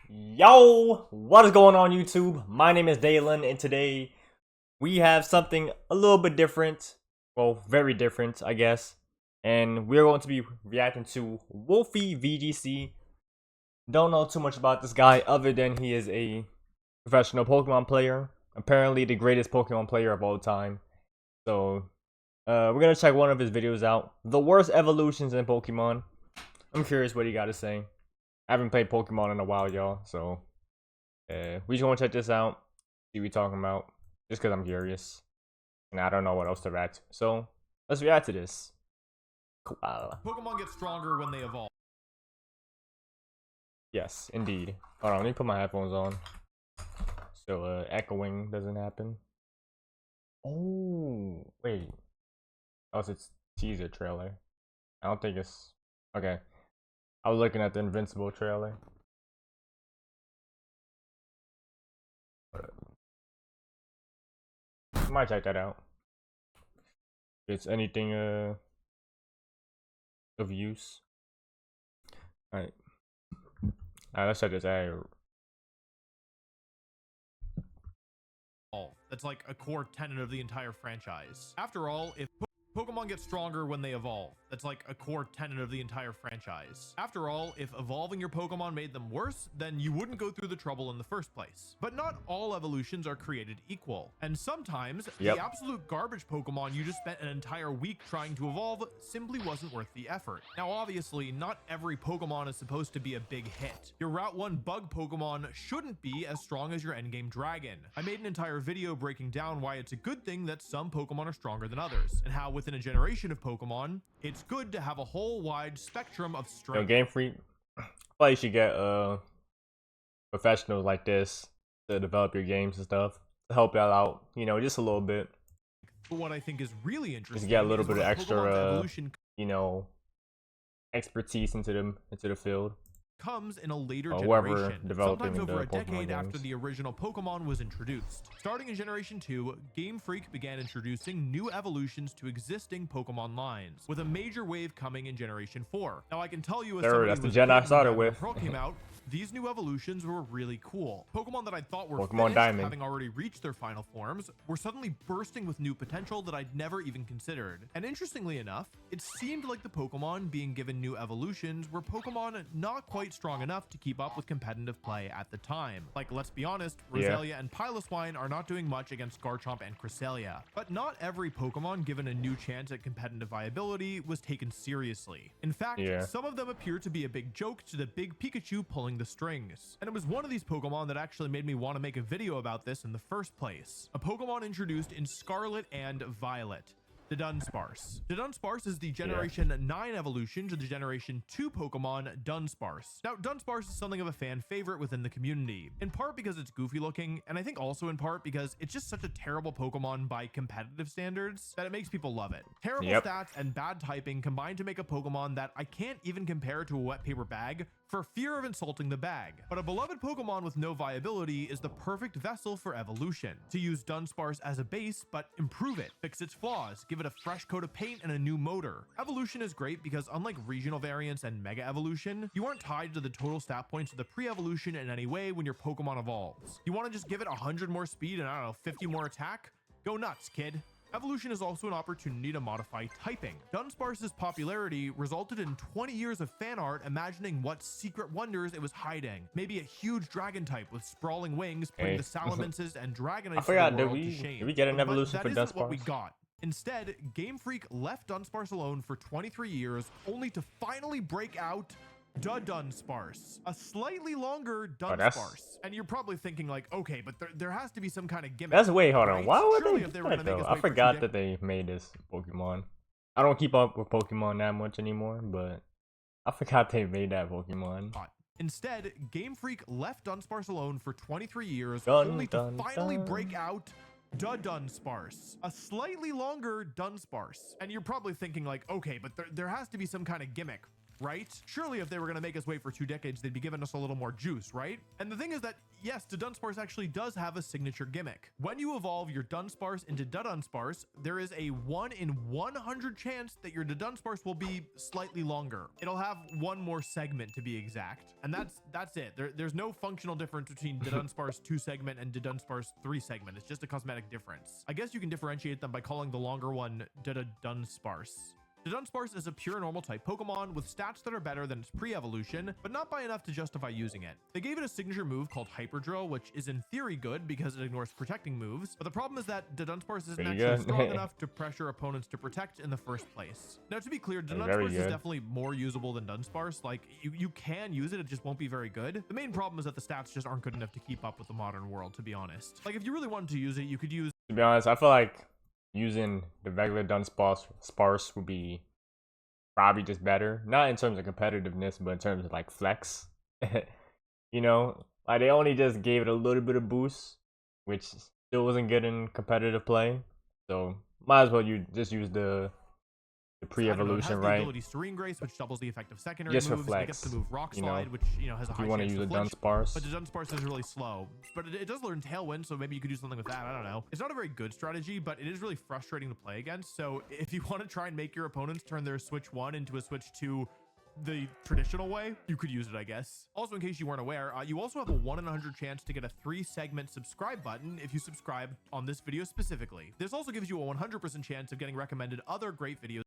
Yo, what is going on YouTube? My name is Dalen, and today we have something a little bit different. Well, very different, I guess. And we're going to be reacting to WolfeyVGC. Don't know too much about this guy other than he is a professional Pokemon player. Apparently the greatest Pokemon player of all time. So, we're going to check one of his videos out. The worst evolutions in Pokemon. I'm curious what he got to say. I haven't played Pokemon in a while, y'all, so we just want to check this out, see what we talking about, just because I'm curious, and I don't know what else to react to. So, let's react to this. Pokemon get stronger when they evolve. Yes, indeed. Hold on, let me put my headphones on, so echoing doesn't happen. Oh, wait. Oh, it's a teaser trailer. I don't think it's... Okay. I was looking at the Invincible trailer. I might check that out. If it's anything of use. Alright. Alright, let's check this out. That's like a core tenet of the entire franchise. After all, if Pokemon get stronger when they evolve. That's like a core tenet of the entire franchise. After all, if evolving your Pokemon made them worse, then you wouldn't go through the trouble in the first place. But not all evolutions are created equal. And sometimes, the absolute garbage Pokemon you just spent an entire week trying to evolve simply wasn't worth the effort. Now obviously, not every Pokemon is supposed to be a big hit. Your Route 1 bug Pokemon shouldn't be as strong as your endgame dragon. I made an entire video breaking down why it's a good thing that some Pokemon are stronger than others, and how within a generation of Pokemon, it's good to have a whole wide spectrum of strength. Yo, Game Freak, probably should get professionals like this to develop your games and stuff to help y'all out, you know, just a little bit. But what I think is really interesting, just get a little bit of extra, you know, expertise into the field. Comes in a later generation, sometimes over a decade after the original Pokemon was introduced. Starting in Generation 2, Game Freak began introducing new evolutions to existing Pokemon lines, with a major wave coming in Generation 4. Now I can tell you, as somebody that's the gen I started with. Pearl came out, these new evolutions were really cool. Pokemon that I thought were Pokemon finished, Diamond, having already reached their final forms, were suddenly bursting with new potential that I'd never even considered. And interestingly enough, it seemed like the Pokemon being given new evolutions were Pokemon not quite strong enough to keep up with competitive play at the time. Like, let's be honest, Roselia and Piloswine are not doing much against Garchomp and Cresselia. But not every Pokemon given a new chance at competitive viability was taken seriously. In fact, some of them appear to be a big joke to the big Pikachu pulling the strings. And it was one of these Pokemon that actually made me want to make a video about this in the first place. A Pokemon introduced in Scarlet and Violet. The Dunsparce. The Dunsparce is the Generation 9 evolution to the Generation 2 Pokemon Dunsparce. Now, Dunsparce is something of a fan favorite within the community, in part because it's goofy looking, and I think also in part because it's just such a terrible Pokemon by competitive standards that it makes people love it. Terrible stats and bad typing combine to make a Pokemon that I can't even compare to a wet paper bag for fear of insulting the bag. But a beloved Pokemon with no viability is the perfect vessel for evolution. To use Dunsparce as a base, but improve it, fix its flaws, give it a fresh coat of paint and a new motor. Evolution is great because unlike regional variants and Mega Evolution, you aren't tied to the total stat points of the pre-evolution in any way when your Pokemon evolves. You want to just give it 100 more speed and I don't know, 50 more attack? Go nuts, kid. Evolution is also an opportunity to modify typing. Dunsparce's popularity resulted in 20 years of fan art imagining what secret wonders it was hiding. Maybe a huge dragon type with sprawling wings, putting the Salamences and Dragonites to shame. Did we get an evolution for Dunsparce? That isn't what we got. Instead, Game Freak left Dunsparce alone for 23 years, only to finally break out Dunsparce, a slightly longer Dunsparce. And you're probably thinking like, okay, but there has to be some kind of gimmick. Hold on. Why would they do that though? I forgot that they made this Pokemon. I don't keep up with Pokemon that much anymore, but I forgot they made that Pokemon. Instead, Game Freak left Dunsparce alone for 23 years, only to finally break out Dunsparce, a slightly longer Dunsparce. And you're probably thinking like, okay, but there has to be some kind of gimmick. right? Surely if they were going to make us wait for 2 decades, they'd be giving us a little more juice, right? And the thing is that, yes, the Dunsparce actually does have a signature gimmick. When you evolve your Dunsparce into Dunsparce, there is a 1 in 100 chance that your Dunsparce will be slightly longer. It'll have one more segment to be exact. And that's it. There's no functional difference between Dunsparce 2 segment and Dunsparce 3 segment. It's just a cosmetic difference. I guess you can differentiate them by calling the longer one Dunsparce. The Dunsparce is a pure normal type Pokemon with stats that are better than its pre-evolution, but not by enough to justify using it. They gave it a signature move called Hyper Drill, which is in theory good because it ignores protecting moves, but the problem is that the Dunsparce isn't actually strong enough to pressure opponents to protect in the first place. Now, to be clear, Dunsparce is definitely more usable than Dunsparce. Like, you can use it, it just won't be very good. The main problem is that the stats just aren't good enough to keep up with the modern world, to be honest. Like, if you really wanted to use it, you could use... To be honest, I feel like using the regular Dunsparce would be probably just better, not in terms of competitiveness, but in terms of like flex. You know, like they only just gave it a little bit of boost, which still wasn't good in competitive play. So might as well you just use the pre-evolution, right? The ability Serene Grace, which doubles the effect of secondary just moves. for flex. It gets the move Rock Slide, which has a high you want to use a Dunsparce. But the Dunsparce is really slow. But it does learn Tailwind, so maybe you could do something with that. I don't know. It's not a very good strategy, but it is really frustrating to play against. So if you want to try and make your opponents turn their Switch 1 into a Switch 2 the traditional way, you could use it, I guess. Also, in case you weren't aware, you also have a 1 in 100 chance to get a 3-segment subscribe button if you subscribe on this video specifically. This also gives you a 100% chance of getting recommended other great videos.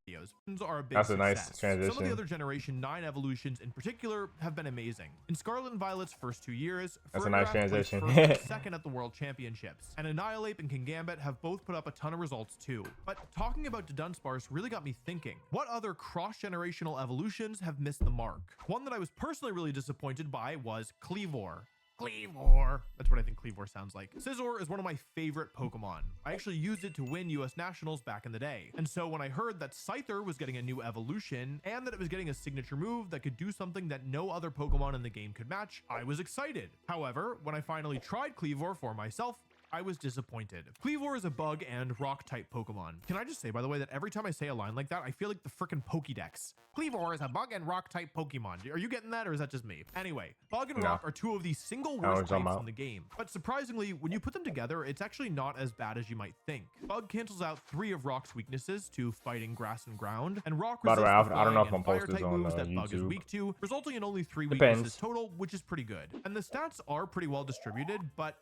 Are a big That's success. a nice transition. Some of the other Generation 9 evolutions in particular have been amazing. In Scarlet and Violet's first 2 years, that's a nice transition. First and second at the World Championships, and Annihilate and Kingambit have both put up a ton of results too. But talking about Dunsparce really got me thinking, what other cross-generational evolutions have missed the mark? One that I was personally really disappointed by was Kleavor. Kleavor. That's what I think Kleavor sounds like. Scizor is one of my favorite Pokemon. I actually used it to win US Nationals back in the day. And so when I heard that Scyther was getting a new evolution and that it was getting a signature move that could do something that no other Pokemon in the game could match, I was excited. However, when I finally tried Kleavor for myself, I was disappointed. Kleavor is a bug and rock type Pokemon. Can I just say, by the way, that every time I say a line like that, I feel like the frickin' Pokédex. Kleavor is a bug and rock type Pokemon. Are you getting that, or is that just me? Anyway, bug and rock are two of the single worst types in the game. But surprisingly, when you put them together, it's actually not as bad as you might think. Bug cancels out 3 of rock's weaknesses to fighting grass and ground, and rock resists I don't know if I'm fire posted type on moves that YouTube. bug is weak to, resulting in only 3 Depends. weaknesses total, which is pretty good. And the stats are pretty well distributed, but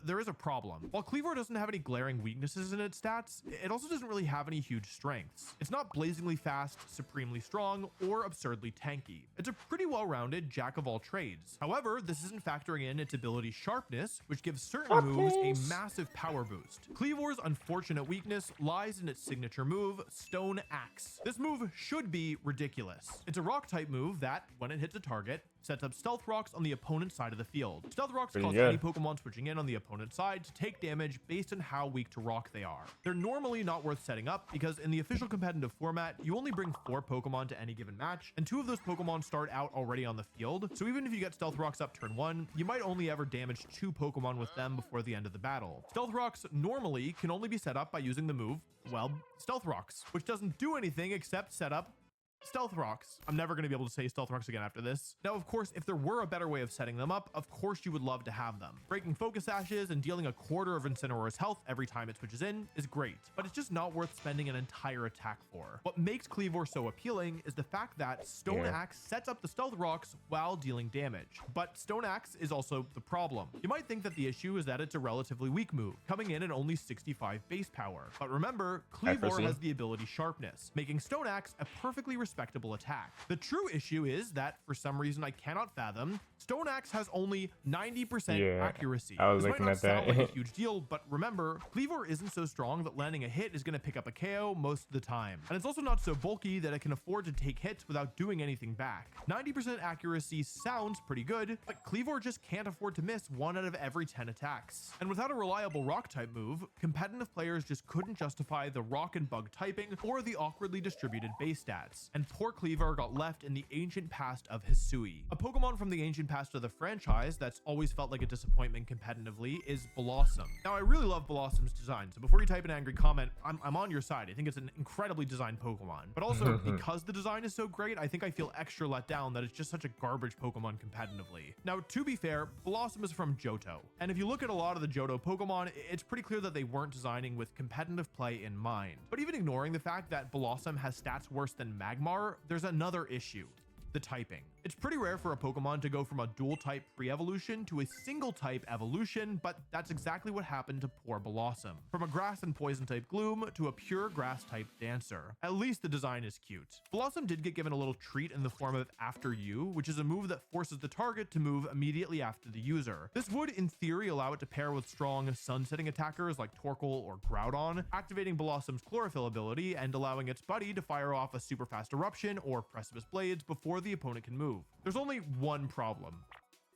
there is a problem. While Kleavor doesn't have any glaring weaknesses in its stats, it also doesn't really have any huge strengths. It's not blazingly fast, supremely strong, or absurdly tanky. It's a pretty well-rounded jack of all trades. However, this isn't factoring in its ability Sharpness, which gives certain moves a massive power boost. Kleavor's unfortunate weakness lies in its signature move, Stone Axe. This move should be ridiculous. It's a rock type move that, when it hits a target, sets up Stealth Rocks on the opponent's side of the field. Stealth Rocks cause any Pokemon switching in on the opponent's side to take damage based on how weak to rock they are. They're normally not worth setting up because in the official competitive format, you only bring 4 Pokemon to any given match, and 2 of those Pokemon start out already on the field. So even if you get Stealth Rocks up turn 1, you might only ever damage 2 Pokemon with them before the end of the battle. Stealth Rocks normally can only be set up by using the move, well, Stealth Rocks, which doesn't do anything except set up Stealth Rocks. I'm never going to be able to say Stealth Rocks again after this. Now, of course, if there were a better way of setting them up, of course you would love to have them. Breaking Focus Ashes and dealing a quarter of Incineroar's health every time it switches in is great, but it's just not worth spending an entire attack for. What makes Kleavor so appealing is the fact that Stone Axe sets up the Stealth Rocks while dealing damage. But Stone Axe is also the problem. You might think that the issue is that it's a relatively weak move, coming in at only 65 base power. But remember, Kleavor has the ability Sharpness, making Stone Axe a perfectly respectable attack. The true issue is that, for some reason I cannot fathom, Stone Axe has only 90% accuracy. I was this looking might not at that. sound like a huge deal, but remember, Kleavor isn't so strong that landing a hit is going to pick up a KO most of the time. And it's also not so bulky that it can afford to take hits without doing anything back. 90% accuracy sounds pretty good, but Kleavor just can't afford to miss 1 out of every 10 attacks. And without a reliable rock type move, competitive players just couldn't justify the rock and bug typing or the awkwardly distributed base stats. and poor Cleaver got left in the ancient past of Hisui. A Pokemon from the ancient past of the franchise that's always felt like a disappointment competitively is Blossom. Now, I really love Blossom's design, so before you type an angry comment, I'm on your side. I think it's an incredibly designed Pokemon, but also because the design is so great, I think I feel extra let down that it's just such a garbage Pokemon competitively. Now, to be fair, Blossom is from Johto, and if you look at a lot of the Johto Pokemon, it's pretty clear that they weren't designing with competitive play in mind. But even ignoring the fact that Blossom has stats worse than Magmar, there's another issue: the typing. It's pretty rare for a Pokemon to go from a dual type pre-evolution to a single type evolution, but that's exactly what happened to poor Blossom. From a grass and poison type Gloom to a pure grass type Dancer. At least the design is cute. Blossom did get given a little treat in the form of After You, which is a move that forces the target to move immediately after the user. This would, in theory, allow it to pair with strong sun-setting attackers like Torkoal or Groudon, activating Blossom's Chlorophyll ability and allowing its buddy to fire off a super fast Eruption or Precipice Blades before the opponent can move. There's only one problem.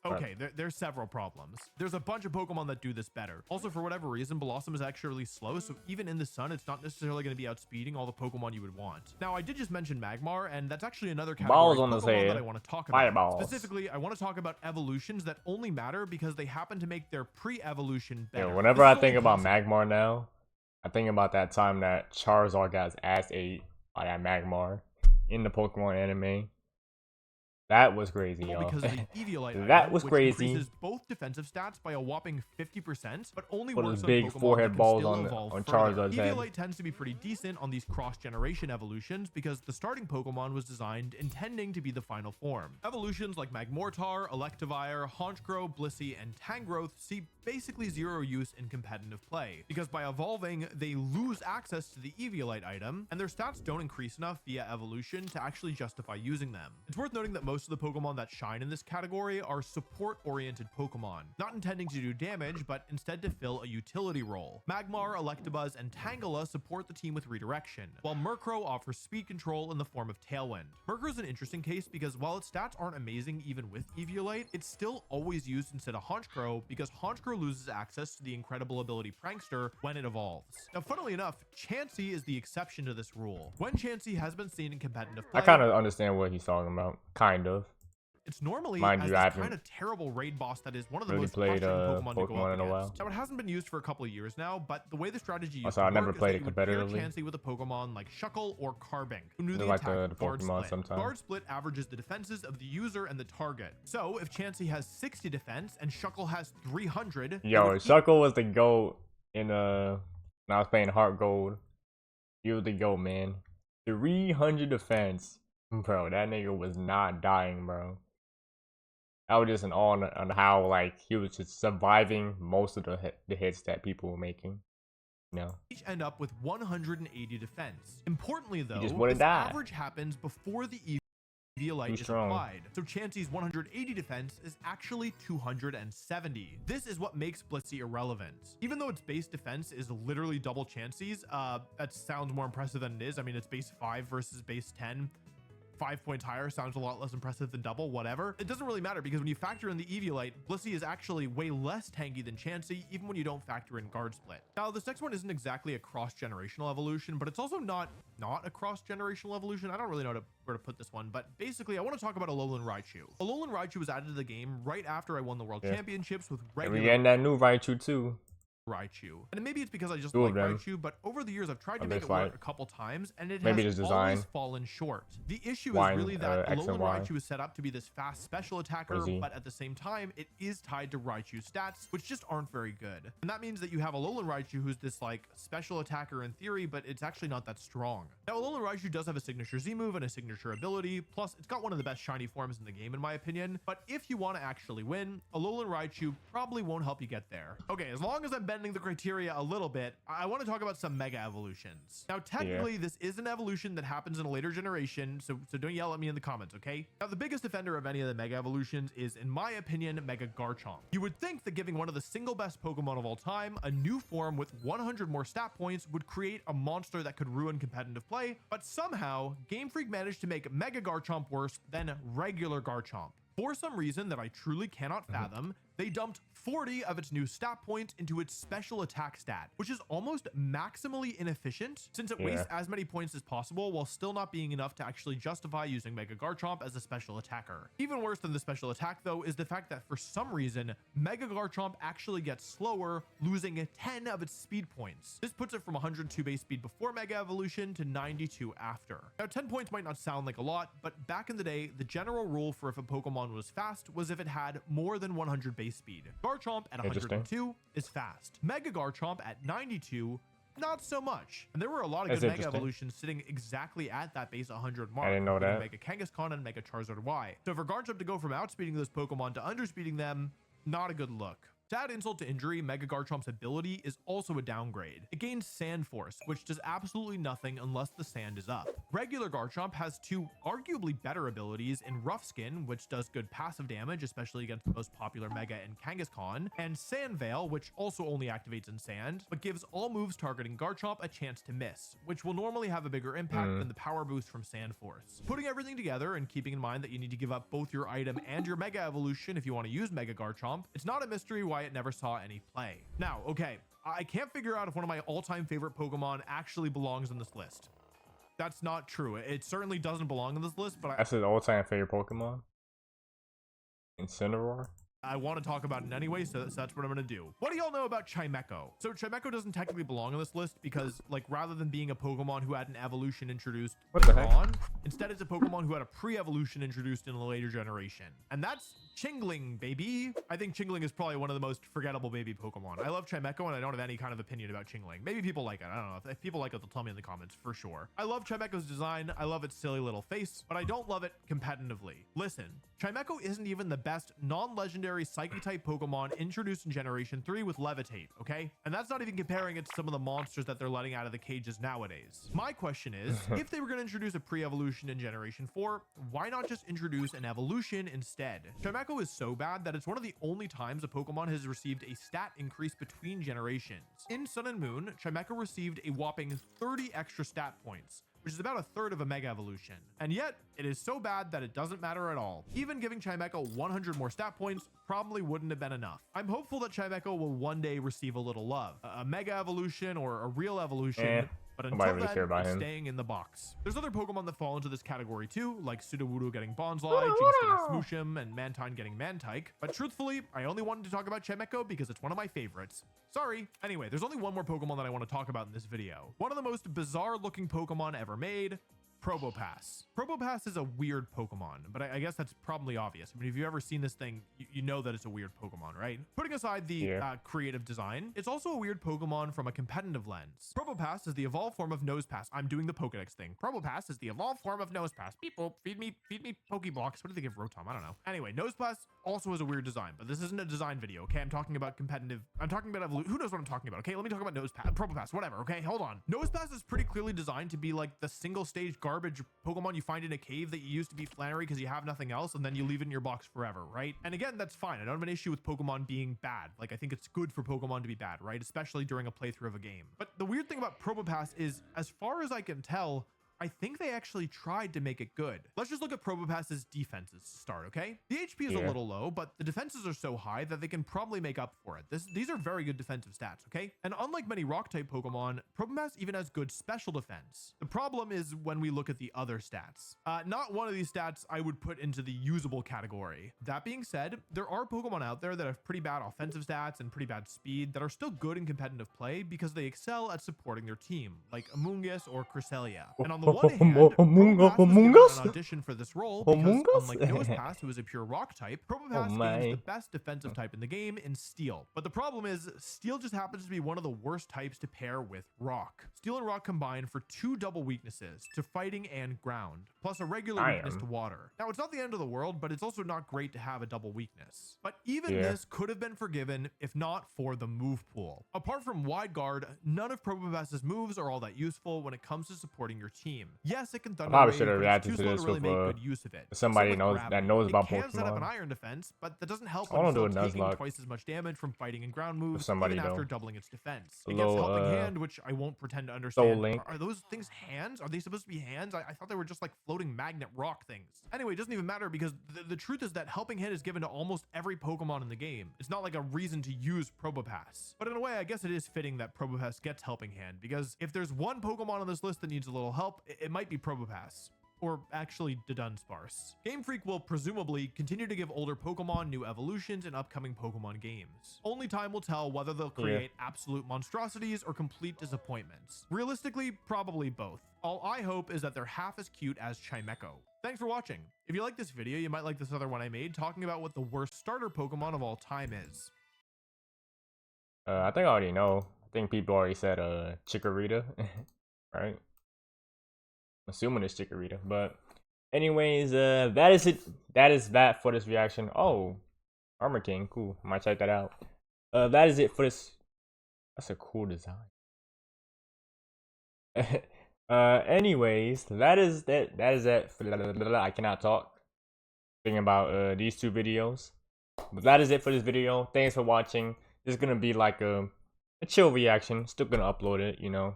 Okay, there's several problems. There's a bunch of Pokemon that do this better. Also, for whatever reason, Blossom is actually really slow, so even in the sun, it's not necessarily going to be outspeeding all the Pokemon you would want. Now, I did just mention Magmar, and that's actually another category of Pokemon that I want to talk about. Fireballs. Specifically, I want to talk about evolutions that only matter because they happen to make their pre-evolution better. Yeah, whenever I think about Magmar now, I think about that time that Charizard got his ass ate by that Magmar in the Pokemon anime. That was crazy, y'all. Because of the Eviolite That item, was which crazy. Increases both defensive stats by a whopping 50%, but only What works those on big Pokemon forehead that can balls still on evolve Charizard's further. head. Eviolite tends to be pretty decent on these cross-generation evolutions because the starting Pokemon was designed intending to be the final form. Evolutions like Magmortar, Electivire, Honchkrow, Blissey, and Tangrowth see basically zero use in competitive play, because by evolving, they lose access to the Eviolite item, and their stats don't increase enough via evolution to actually justify using them. It's worth noting that most of the Pokemon that shine in this category are support-oriented Pokemon, not intending to do damage, but instead to fill a utility role. Magmar, Electabuzz, and Tangela support the team with redirection, while Murkrow offers speed control in the form of Tailwind. Murkrow is an interesting case because while its stats aren't amazing even with Eviolite, it's still always used instead of Honchkrow because Honchkrow loses access to the incredible ability Prankster when it evolves. Now, funnily enough, Chansey is the exception to this rule. When Chansey has been seen in competitive play, I kind of understand what he's talking about. Kind of. It's normally Mind as you, this I haven't kind of terrible raid boss that is one of the really most played frustrating Pokemon to go Pokemon up in a while. against. Now, it hasn't been used for a couple of years now, but the way the strategy used Also, to I never work is played that it you would pair competitively. Chansey with a Pokemon like Shuckle or Carbink, who knew They're the like attack the Guard Pokemon Split. sometimes. Guard Split averages the defenses of the user and the target. So, if Chansey has 60 defense and Shuckle has 300... Yo, Shuckle was the GOAT in when I was playing Heart Gold. He was the GOAT, man. 300 defense. Bro, that nigga was not dying, bro. I was just in awe on how, like, he was just surviving most of the hits that people were making. No. Each end up with 180 defense. Importantly, though, just wouldn't this die. average happens before the Eviolite is strong. applied. So Chansey's 180 defense is actually 270. This is what makes Blissey irrelevant. Even though its base defense is literally double Chansey's, that sounds more impressive than it is. I mean, it's base 5 versus base 10. 5 points higher sounds a lot less impressive than double, whatever. It doesn't really matter because when you factor in the Eviolite, Blissey is actually way less tanky than Chansey, even when you don't factor in Guard Split. Now, this next one isn't exactly a cross-generational evolution, but it's also not a cross-generational evolution. I don't really know where to put this one, but basically, I want to talk about Alolan Raichu. Alolan Raichu was added to the game right after I won the World Championships with regular... And we getting that new Raichu, too. Raichu. And maybe it's because I just like Raichu, but over the years I've tried to make it work a couple times and it has always fallen short. The issue is really that Alolan Raichu is set up to be this fast special attacker, but at the same time it is tied to Raichu's stats, which just aren't very good. And that means that you have Alolan Raichu who's this like special attacker in theory, but it's actually not that strong. Now Alolan Raichu does have a signature Z move and a signature ability, plus it's got one of the best shiny forms in the game in my opinion, but if you want to actually win, Alolan Raichu probably won't help you get there. Okay, as long as I'm bending the criteria a little bit, I want to talk about some mega evolutions. Now, technically, this is an evolution that happens in a later generation, so don't yell at me in the comments, okay? Now, the biggest offender of any of the mega evolutions is, in my opinion, Mega Garchomp. You would think that giving one of the single best Pokemon of all time a new form with 100 more stat points would create a monster that could ruin competitive play, but somehow, Game Freak managed to make Mega Garchomp worse than regular Garchomp. For some reason that I truly cannot fathom, They dumped 40 of its new stat points into its special attack stat, which is almost maximally inefficient since it wastes as many points as possible while still not being enough to actually justify using Mega Garchomp as a special attacker. Even worse than the special attack though is the fact that for some reason, Mega Garchomp actually gets slower, losing 10 of its speed points. This puts it from 102 base speed before Mega Evolution to 92 after. Now 10 points might not sound like a lot, but back in the day, the general rule for if a Pokemon was fast was if it had more than 100 base speed. Garchomp at 102 is fast. Mega Garchomp at 92, not so much. And there were a lot of good Mega Evolutions sitting exactly at that base 100 mark. I didn't know that. Mega Kangaskhan and Mega Charizard Y. So for Garchomp to go from outspeeding those Pokemon to underspeeding them, not a good look. To add insult to injury, Mega Garchomp's ability is also a downgrade. It gains Sand Force, which does absolutely nothing unless the sand is up. Regular Garchomp has two arguably better abilities in Rough Skin, which does good passive damage, especially against the most popular Mega and Kangaskhan, and Sand Veil, which also only activates in sand, but gives all moves targeting Garchomp a chance to miss, which will normally have a bigger impact than the power boost from Sand Force. Putting everything together and keeping in mind that you need to give up both your item and your Mega Evolution if you want to use Mega Garchomp, it's not a mystery why it never saw any play. Now, okay, I can't figure out if one of my all-time favorite Pokemon actually belongs on this list. That's not true. It certainly doesn't belong on this list, but that's his all-time favorite Pokemon. Incineroar. I want to talk about it anyway, so that's what I'm going to do. What do y'all know about Chimecho? So Chimecho doesn't technically belong on this list because, like, rather than being a Pokemon who had an evolution introduced later on, instead it's a Pokemon who had a pre-evolution introduced in a later generation. And that's Chingling, baby. I think Chingling is probably one of the most forgettable baby Pokemon. I love Chimecho and I don't have any kind of opinion about Chingling. Maybe people like it. I don't know. If people like it, they'll tell me in the comments for sure. I love Chimecho's design. I love its silly little face, but I don't love it competitively. Listen, Chimecho isn't even the best non-legendary Psychic-type Pokemon introduced in Generation 3 with Levitate, okay? And that's not even comparing it to some of the monsters that they're letting out of the cages nowadays. My question is, if they were going to introduce a pre-evolution in Generation 4, why not just introduce an evolution instead? Chimecho is so bad that it's one of the only times a Pokemon has received a stat increase between generations. In Sun and Moon, Chimecho received a whopping 30 extra stat points, which is about a third of a Mega Evolution. And yet, it is so bad that it doesn't matter at all. Even giving Chimecho 100 more stat points probably wouldn't have been enough. I'm hopeful that Chimecho will one day receive a little love. A Mega Evolution or a real evolution. But until then, it's staying in the box. There's other Pokemon that fall into this category too, like Sudowoodo getting Bonsly, Jinx getting Smooshum, and Mantine getting Mantike. But truthfully, I only wanted to talk about Chimecho because it's one of my favorites. Sorry. Anyway, there's only one more Pokemon that I want to talk about in this video. One of the most bizarre looking Pokemon ever made. Probopass. Probopass is a weird Pokemon, but I guess that's probably obvious. I mean, if you've ever seen this thing, you know that it's a weird Pokemon, right? Putting aside the creative design, it's also a weird Pokemon from a competitive lens. Probopass is the evolved form of Nosepass. I'm doing the Pokedex thing. Probopass is the evolved form of Nosepass. Beep boop, feed me Pokeblocks. What do they give Rotom? I don't know. Anyway, Nosepass also has a weird design, but this isn't a design video, okay? I'm talking about competitive. I'm talking about evolution. Who knows what I'm talking about, okay? Let me talk about Nosepass, Probopass, whatever, okay? Hold on. Nosepass is pretty clearly designed to be like the single stage garbage Pokemon you find in a cave that you used to be Flannery because you have nothing else, and then you leave it in your box forever, right? And again, that's fine. I don't have an issue with Pokemon being bad. Like, I think it's good for Pokemon to be bad, right? Especially during a playthrough of a game. But the weird thing about Probopass is, as far as I can tell, I think they actually tried to make it good. Let's just look at Probopass's defenses to start, okay? The HP is a little low, but the defenses are so high that they can probably make up for it. These are very good defensive stats, okay? And unlike many rock-type Pokemon, Probopass even has good special defense. The problem is when we look at the other stats. Not one of these stats I would put into the usable category. That being said, there are Pokemon out there that have pretty bad offensive stats and pretty bad speed that are still good in competitive play because they excel at supporting their team, like Amoonguss or Cresselia. And on the one hand, Probopass was given an audition for this role because, unlike Nosepass, who is a pure rock type, Probopass is the best defensive type in the game in Steel. But the problem is, Steel just happens to be one of the worst types to pair with Rock. Steel and Rock combine for 2 double weaknesses to fighting and ground, plus a regular weakness to water. Now, it's not the end of the world, but it's also not great to have a double weakness. But even this could have been forgiven if not for the move pool. Apart from Wide Guard, none of Probopass's moves are all that useful when it comes to supporting your team. game. Yes, it can thunder probably wave, should have but it's reacted too to slow this to really with make good use of it. somebody Same with that gravity. knows It about can set up an Pokemon. iron defense, but that doesn't help I when it's wanna do still a taking Nuzlocke twice as much damage from fighting and ground moves, somebody, even after though. doubling its defense. A It gets little, helping hand, which I won't pretend to Soul understand. Link. Are those things hands? Are they supposed to be hands? I thought they were just like floating magnet rock things. Anyway, it doesn't even matter because the truth is that helping hand is given to almost every Pokemon in the game. It's not like a reason to use Probopass. But in a way, I guess it is fitting that Probopass gets helping hand, because if there's one Pokemon on this list that needs a little help, it might be Probopass. Or actually Dunsparce. Game Freak will presumably continue to give older Pokemon new evolutions in upcoming Pokemon games. Only time will tell whether they'll create absolute monstrosities or complete disappointments. Realistically, probably both. All I hope is that they're half as cute as Chimecho. Thanks for watching. If you like this video, you might like this other one I made talking about what the worst starter Pokemon of all time is. I think I already know. I think people already said Chikorita, right? I'm assuming it's Chikorita, but anyways, that is it. That is that for this reaction. Oh, Armor King, cool. I might check that out. That is it for this. That's a cool design. Anyways, that is it. I cannot talk. Thinking about these two videos, but that is it for this video. Thanks for watching. This is gonna be like a chill reaction. Still gonna upload it, you know.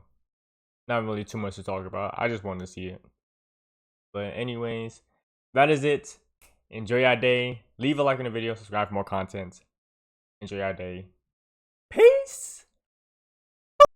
Not really too much to talk about. I just wanted to see it. But anyways, that is it. Enjoy your day. Leave a like on the video. Subscribe for more content. Enjoy your day. Peace.